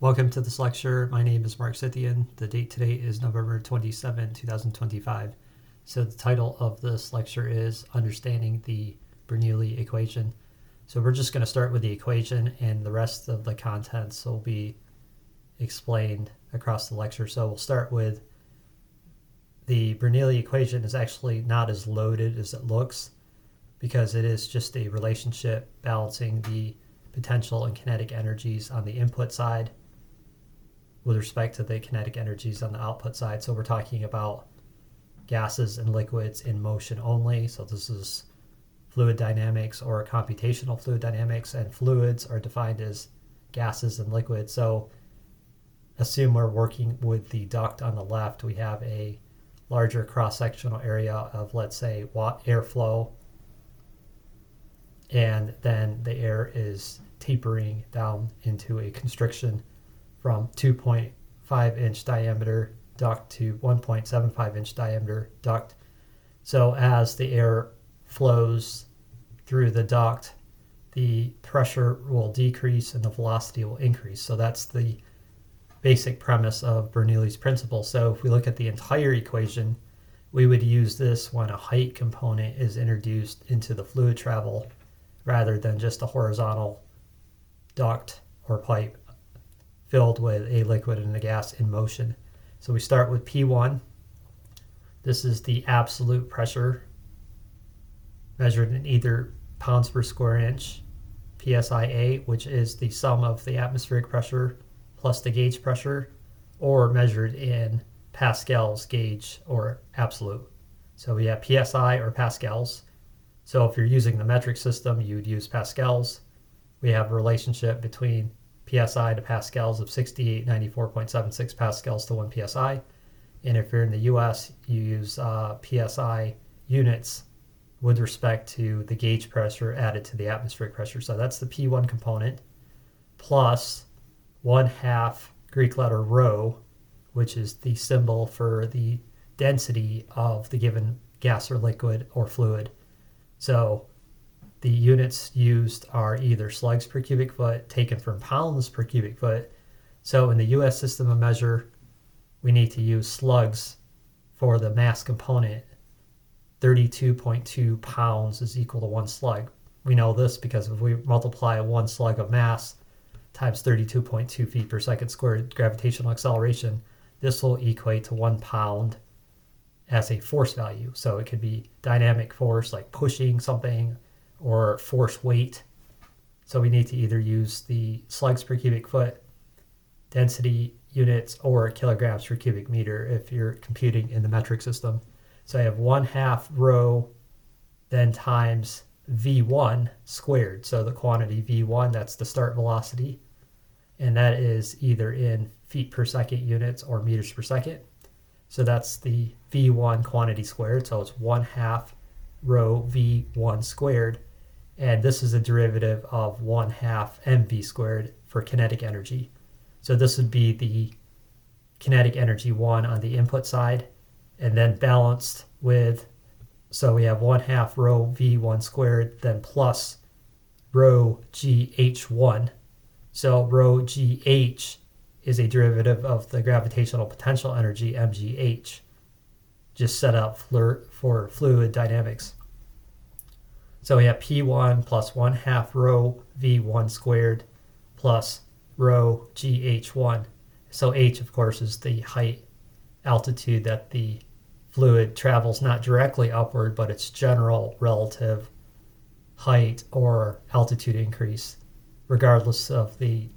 Welcome to this lecture. My name is Mark Scythian. The date today is November 27, 2025. So the title of this lecture is Understanding the Bernoulli Equation. So we're just going to start with the equation, and the rest of the contents will be explained across the lecture. So we'll start with the Bernoulli equation is actually not as loaded as it looks, because it is just a relationship balancing the potential and kinetic energies on the input side with respect to the kinetic energies on the output side. So we're talking about gases and liquids in motion only. So this is fluid dynamics or computational fluid dynamics, and fluids are defined as gases and liquids. So assume we're working with the duct on the left. We have a larger cross-sectional area of, let's say, airflow, and then the air is tapering down into a constriction from 2.5 inch diameter duct to 1.75 inch diameter duct. So as the air flows through the duct, the pressure will decrease and the velocity will increase. So that's the basic premise of Bernoulli's principle. So if we look at the entire equation, we would use this when a height component is introduced into the fluid travel rather than just a horizontal duct or pipe filled with a liquid and a gas in motion. So we start with P1. This is the absolute pressure measured in either pounds per square inch, PSIA, which is the sum of the atmospheric pressure plus the gauge pressure, or measured in pascals, gauge, or absolute. So we have PSI or pascals. So if you're using the metric system, you would use pascals. We have a relationship between PSI to pascals of 6894.76 pascals to 1 PSI. And if you're in the US, you use PSI units with respect to the gauge pressure added to the atmospheric pressure. So that's the P1 component, plus 1/2 Greek letter rho, which is the symbol for the density of the given gas or liquid or fluid. So the units used are either slugs per cubic foot taken from pounds per cubic foot. So in the US system of measure, we need to use slugs for the mass component. 32.2 pounds is equal to 1 slug. We know this because if we multiply 1 slug of mass times 32.2 feet per second squared gravitational acceleration, this will equate to 1 pound as a force value. So it could be dynamic force, like pushing something, or force weight. So we need to either use the slugs per cubic foot, density units, or kilograms per cubic meter if you're computing in the metric system. So I have 1/2 rho then times V1 squared. So the quantity V1, that's the start velocity, and that is either in feet per second units or meters per second. So that's the V1 quantity squared. So it's 1/2 rho V1 squared. And this is a derivative of 1/2 mv squared for kinetic energy. So this would be the kinetic energy 1 on the input side, and then balanced with, so we have 1/2 rho V1 squared, then plus rho GH1. So rho GH is a derivative of the gravitational potential energy, mgh, just set up for fluid dynamics. So we have P1 plus 1/2 rho V1 squared plus rho GH1. So H, of course, is the height, altitude that the fluid travels not directly upward, but its general relative height or altitude increase, regardless of the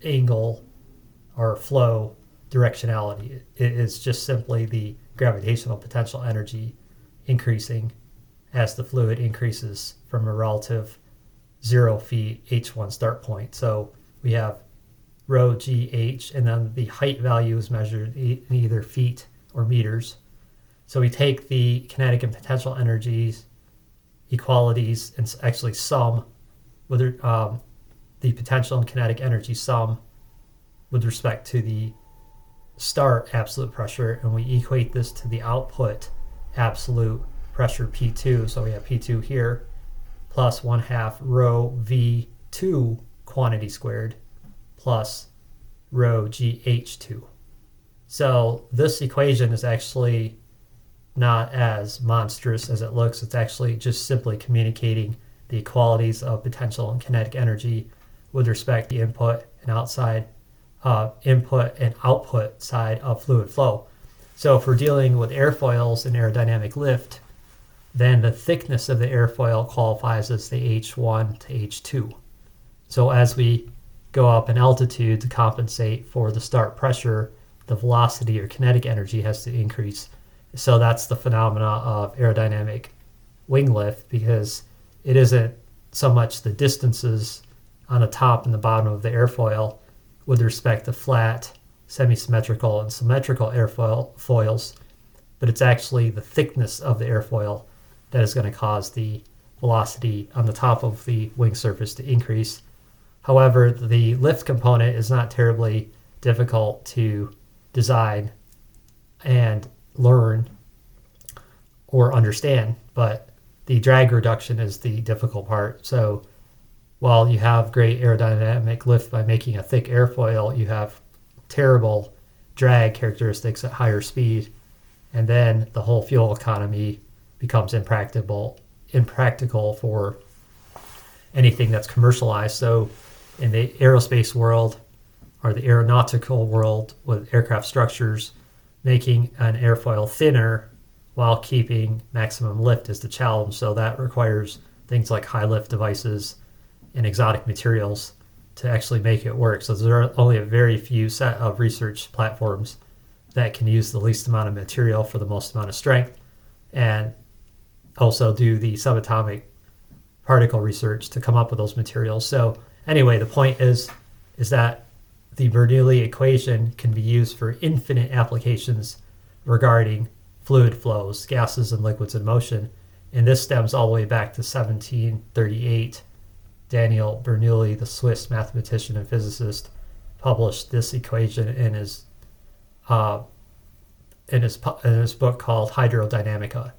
angle or flow directionality. It is just simply the gravitational potential energy increasing as the fluid increases from a relative 0 feet H1 start point. So we have rho GH, and then the height value is measured in either feet or meters. So we take the kinetic and potential energies equalities and actually sum with the potential and kinetic energy sum with respect to the start absolute pressure, and we equate this to the output absolute pressure P2. So we have P2 here plus 1/2 rho V2 quantity squared plus rho GH2. So this equation is actually not as monstrous as it looks. It's actually just simply communicating the equalities of potential and kinetic energy with respect to the input and output side of fluid flow. So if we're dealing with airfoils and aerodynamic lift, then the thickness of the airfoil qualifies as the H1 to H2. So as we go up in altitude to compensate for the start pressure, the velocity or kinetic energy has to increase. So that's the phenomena of aerodynamic wing lift, because it isn't so much the distances on the top and the bottom of the airfoil with respect to flat, semi-symmetrical, and symmetrical airfoils, but it's actually the thickness of the airfoil that is going to cause the velocity on the top of the wing surface to increase. However, the lift component is not terribly difficult to design and learn or understand, but the drag reduction is the difficult part. So while you have great aerodynamic lift by making a thick airfoil, you have terrible drag characteristics at higher speed, and then the whole fuel economy becomes impractical for anything that's commercialized. So in the aerospace world or the aeronautical world with aircraft structures, making an airfoil thinner while keeping maximum lift is the challenge. So that requires things like high lift devices and exotic materials to actually make it work. So there are only a very few set of research platforms that can use the least amount of material for the most amount of strength, and also do the subatomic particle research to come up with those materials. So anyway, the point is that the Bernoulli equation can be used for infinite applications regarding fluid flows, gases and liquids in motion. And this stems all the way back to 1738. Daniel Bernoulli, the Swiss mathematician and physicist, published this equation in his book called Hydrodynamica.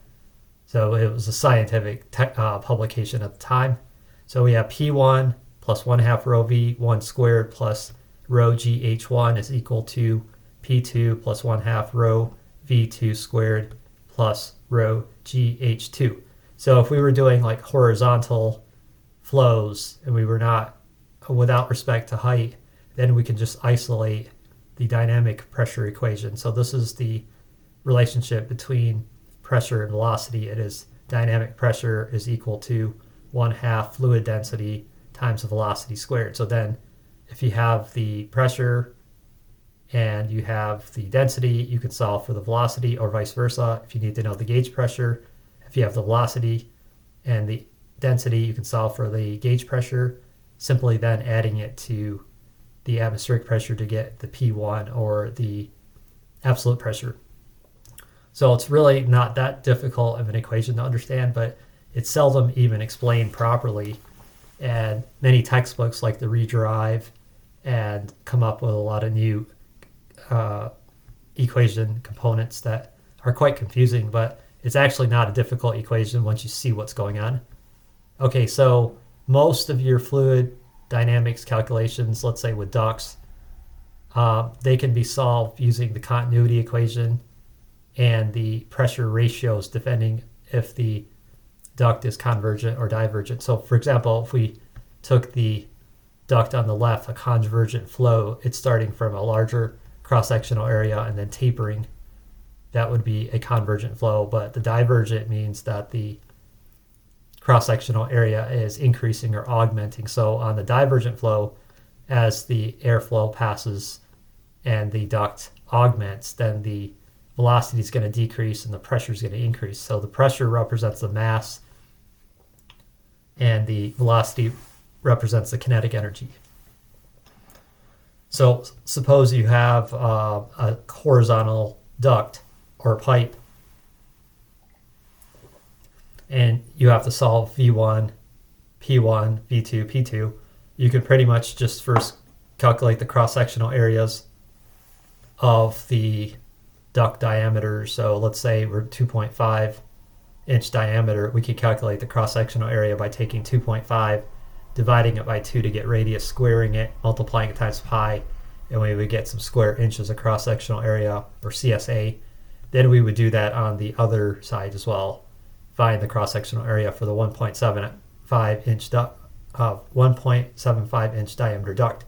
So it was a scientific publication at the time. So we have P1 plus 1/2 rho V1 squared plus rho GH1 is equal to P2 plus 1/2 rho V2 squared plus rho GH2. So if we were doing like horizontal flows and we were not without respect to height, then we can just isolate the dynamic pressure equation. So this is the relationship between pressure and velocity. It is dynamic pressure is equal to 1/2 fluid density times the velocity squared. So then if you have the pressure and you have the density, you can solve for the velocity, or vice versa. If you need to know the gauge pressure, if you have the velocity and the density, you can solve for the gauge pressure, simply then adding it to the atmospheric pressure to get the P1 or the absolute pressure. So it's really not that difficult of an equation to understand, but it's seldom even explained properly. And many textbooks like the Redrive and come up with a lot of new equation components that are quite confusing, but it's actually not a difficult equation once you see what's going on. Okay, so most of your fluid dynamics calculations, let's say with ducts, they can be solved using the continuity equation and the pressure ratios, depending if the duct is convergent or divergent. So for example, if we took the duct on the left, a convergent flow, it's starting from a larger cross-sectional area and then tapering. That would be a convergent flow, but the divergent means that the cross-sectional area is increasing or augmenting. So on the divergent flow, as the airflow passes and the duct augments, then the velocity is going to decrease and the pressure is going to increase. So the pressure represents the mass and the velocity represents the kinetic energy. So suppose you have a horizontal duct or pipe and you have to solve V1, P1, V2, P2. You could pretty much just first calculate the cross-sectional areas of the duct diameter. So let's say we're 2.5 inch diameter. We could calculate the cross-sectional area by taking 2.5, dividing it by 2 to get radius, squaring it, multiplying it times pi, and we would get some square inches of cross-sectional area, or CSA. Then we would do that on the other side as well. Find the cross-sectional area for the 1.75 inch diameter duct.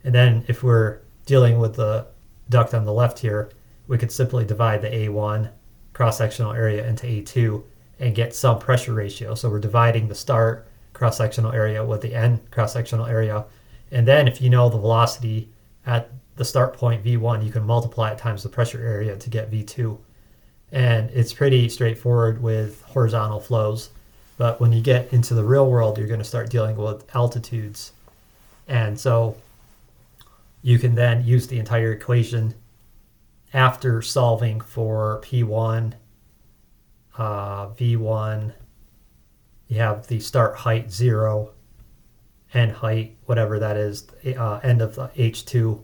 And then if we're dealing with the duct on the left here, we could simply divide the A1 cross-sectional area into A2 and get some pressure ratio. So we're dividing the start cross-sectional area with the end cross-sectional area. And then if you know the velocity at the start point V1, you can multiply it times the pressure area to get V2. And it's pretty straightforward with horizontal flows. But when you get into the real world, you're going to start dealing with altitudes. And so you can then use the entire equation after solving for P1, V1. You have the start height 0, end height, whatever that is, end of H2,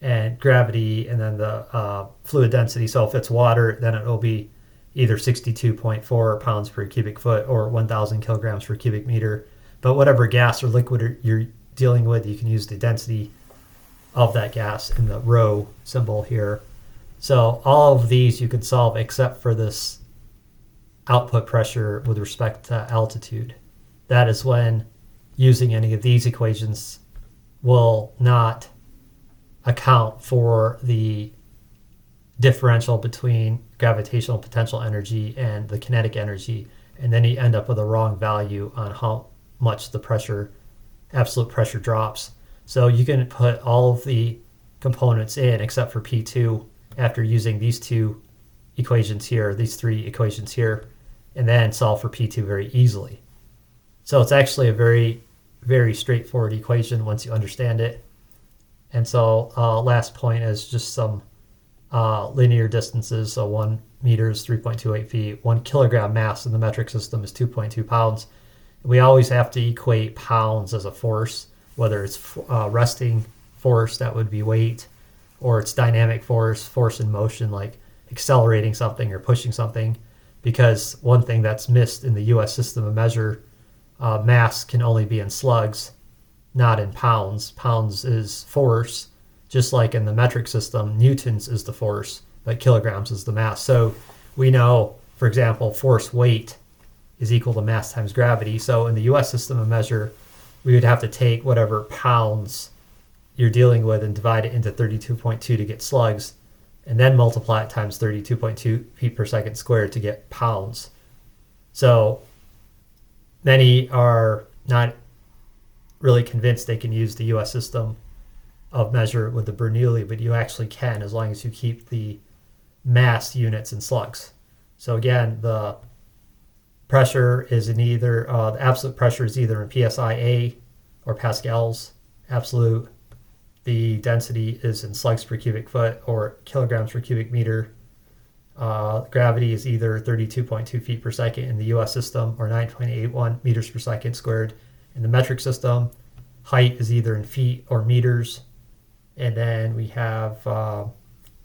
and gravity, and then the fluid density. So if it's water, then it will be either 62.4 pounds per cubic foot or 1,000 kilograms per cubic meter. But whatever gas or liquid you're dealing with, you can use the density of that gas in the rho symbol here. So all of these you could solve except for this output pressure with respect to altitude. That is when using any of these equations will not account for the differential between gravitational potential energy and the kinetic energy, and then you end up with a wrong value on how much the pressure, absolute pressure, drops. So you can put all of the components in except for P2 after using these two equations here, these three equations here, and then solve for P2 very easily. So it's actually a very, very straightforward equation once you understand it. And so last point is just some linear distances. So 1 meter is 3.28 feet. 1 kilogram mass in the metric system is 2.2 pounds. We always have to equate pounds as a force, whether it's resting force, that would be weight, or it's dynamic force, force in motion, like accelerating something or pushing something. Because one thing that's missed in the US system of measure, mass can only be in slugs, not in pounds. Pounds is force, just like in the metric system, newtons is the force, but kilograms is the mass. So we know, for example, force weight is equal to mass times gravity. So in the US system of measure, we would have to take whatever pounds you're dealing with and divide it into 32.2 to get slugs, and then multiply it times 32.2 feet per second squared to get pounds. So many are not really convinced they can use the US system of measure with the Bernoulli, but you actually can as long as you keep the mass units in slugs. So again, the pressure is in either, the absolute pressure is either in PSI or pascals, absolute. The density is in slugs per cubic foot or kilograms per cubic meter. Gravity is either 32.2 feet per second in the US system or 9.81 meters per second squared in the metric system. Height is either in feet or meters. And then we have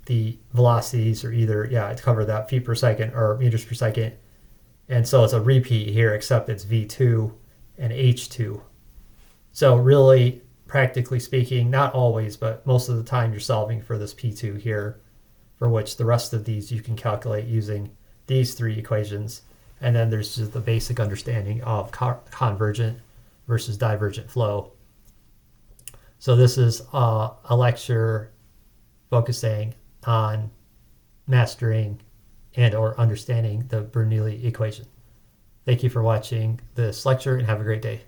the velocities are either, to cover that, feet per second or meters per second. And so it's a repeat here, except it's V2 and H2. So really, practically speaking, not always, but most of the time you're solving for this P2 here, for which the rest of these you can calculate using these three equations. And then there's just the basic understanding of convergent versus divergent flow. So this is a lecture focusing on mastering and or understanding the Bernoulli equation. Thank you for watching this lecture and have a great day.